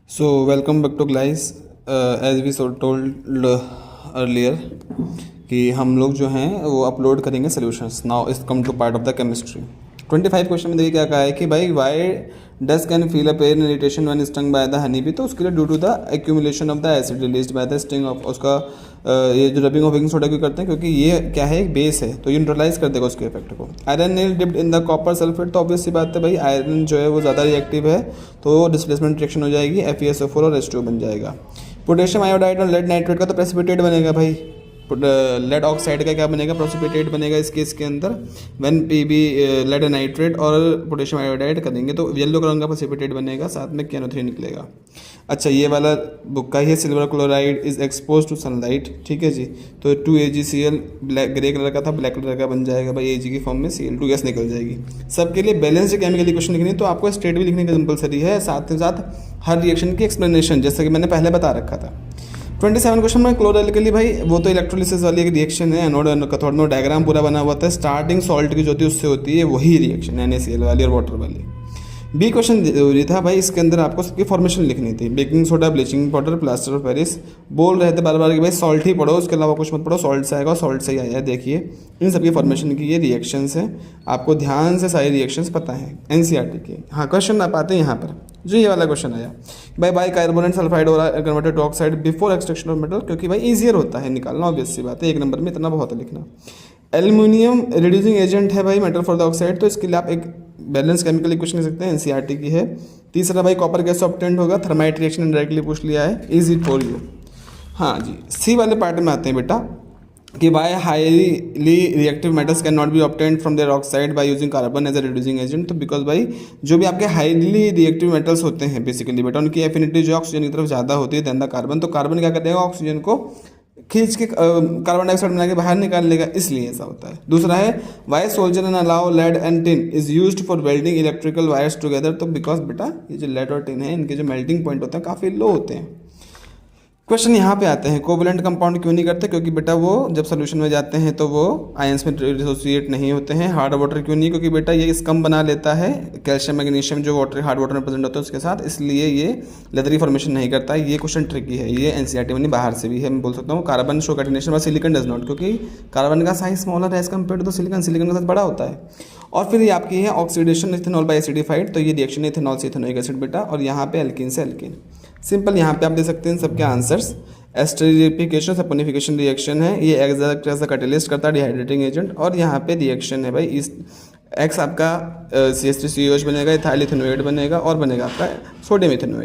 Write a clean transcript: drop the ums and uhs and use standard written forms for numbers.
So welcome back to guys. As we so told earlier कि हम लोग जो हैं वो अपलोड करेंगे solutions. Now is come to part of the chemistry. 25 question में देखिए क्या कहा है कि भाई why dust can feel a pain irritation when stung by the honey bee. तो उसके लिए due to the accumulation of the acid released by the sting of उसका ये जो रबिंग ऑफ बेकिंग सोडा क्यों करते हैं, क्योंकि ये क्या है, एक बेस है, तो ये न्यूट्रलाइज कर देगा उसके इफेक्ट को. Iron nail dipped in the copper sulphate. तो ऑब्वियस सी बात है भाई, आयरन जो है वो ज़्यादा रिएक्टिव है तो डिस्प्लेसमेंट रिएक्शन हो जाएगी, FeSO4 और H2 बन जाएगा. पोटेशियम आयोडाइड और लेड नाइट्रेट का तो प्रेसिपिटेट बनेगा भाई. लेड ऑक्साइड का क्या बनेगा, प्रेसिपिटेट बनेगा इस केस के अंदर. व्हेन पीबी लेड नाइट्रेट और पोटेशियम आयोडाइड करेंगे तो येलो रंग का प्रेसिपिटेट बनेगा, साथ में KNO3 निकलेगा. अच्छा, ये वाला बुक का ही है. Silver chloride is expose to sunlight. ठीक है जी. तो 2AgCl ब्लैक ग्रे कलर का था, ब्लैक कलर का बन जाएगा भाई, Ag की फॉर्म में Cl2 गैस निकल जाएगी. सबके लिए बैलेंस्ड केमिकल इक्वेशन लिखनी है तो आपको स्टेट भी लिखने का कंपलसरी है, साथ ही साथ हर रिएक्शन की एक्सप्लेनेशन, जैसे कि मैंने पहले बता रखा था. 27 क्वेश्चन में क्लोरोअल्कली भाई वो तो इलेक्ट्रोलिसिस वाली एक रिएक्शन है. एनोड कैथोड में डायग्राम पूरा बना हुआ था. स्टार्टिंग सॉल्ट की जो होती है उससे होती है वही रिएक्शन, NaCl वाली और वाटर वाली. बी क्वेश्चन जरूरी था भाई, इसके अंदर आपको सबकी फॉर्मेशन लिखनी थी. Baking soda, bleaching powder, plaster of Paris. बोल रहे थे बार बार कि भाई सॉल्ट ही पढ़ो, उसके अलावा कुछ मत पढ़ो, सॉल्ट से आएगा, सॉल्ट से ही आया है. देखिए इन सबकी फॉर्मेशन की ये रिएक्शंस हैं, आपको ध्यान से सारी रिएक्शंस पता है NCERT के. हाँ, क्वेश्चन आप आते हैं यहाँ पर जो ये वाला क्वेश्चन आया भाई, बाई कार्बोनेट सल्फाइड और converted to oxide before extraction of metal, क्योंकि भाई ईजियर होता है निकालना, ऑब्वियस सी बात है. 1 नंबर में इतना बहुत है लिखना. एल्युमिनियम रिड्यूसिंग एजेंट है भाई मेटल फॉर द ऑक्साइड, तो इसके लिए आप एक बैलेंस केमिकल इक्वेशन लिख सकते हैं, NCERT की है. तीसरा भाई कॉपर गैस ऑब्टेंड होगा, थर्माइट रिएक्शन डायरेक्टली पूछ लिया है, इजी फॉर यू. हाँ जी, सी वाले पार्ट में आते हैं बेटा कि why highly reactive metals can not be obtained from their oxide by using carbon as a reducing agent. तो बिकॉज भाई जो भी आपके हाईली रिएक्टिव मेटल्स होते हैं बेसिकली बेटा, उनकी एफिनिटी जो ऑक्सीजन की तरफ ज़्यादा होती है देन द कार्बन. तो कार्बन क्या करेगा, ऑक्सीजन को खींच के कार्बन डाइऑक्साइड बना के बाहर निकाल लेगा, इसलिए ऐसा होता है. दूसरा है why solder and alloy lead and tin is used for welding electrical wires together. तो बिकॉज बेटा ये जो लेड और टिन है इनके जो मेल्टिंग पॉइंट होते हैं काफ़ी लो होते हैं. क्वेश्चन यहाँ पे आते हैं, कोवलेंट कंपाउंड क्यों नहीं करते, क्योंकि बेटा वो जब सोल्यूशन में जाते हैं तो वो आयंस में डिसोसिएट नहीं होते हैं. हार्ड वाटर क्यों नहीं, क्योंकि बेटा ये स्कम बना लेता है कैल्शियम मैग्नीशियम जो वाटर हार्ड वाटर में प्रेजेंट होता है उसके साथ, इसलिए ये लेदरी फॉर्मेशन नहीं करता है. ये क्वेश्चन ट्रिकी है, ये NCERT में नहीं बाहर से भी है. मैं बोल सकता हूँ कार्बन शो कैटिनेशन और सिलिकॉन डज नॉट, क्योंकि कार्बन का साइज स्मॉलर है as compare to silicon, silicon का साइज बड़ा होता है. और फिर ये आपकी है ऑक्सीडेशन इथेनॉल बाय एसिडिफाइड, तो ये रिएक्शन इथेनॉल से इथेनोइक एसिड बेटा, और यहाँ पे एल्कीन से एल्कीन. सिंपल यहाँ पे आप दे सकते हैं सबके आंसर्स. एस्टरिफिकेशन सपोनिफिकेशन रिएक्शन है, ये एग्जैक्ट एज अ कैटलिस्ट करता है, डिहाइड्रेटिंग एजेंट. और यहाँ पे रिएक्शन है भाई इस एक्स आपका CH3COH बनेगा, इथाइल इथेनोएट बनेगा और बनेगा आपका सोडियम इथेनोएट.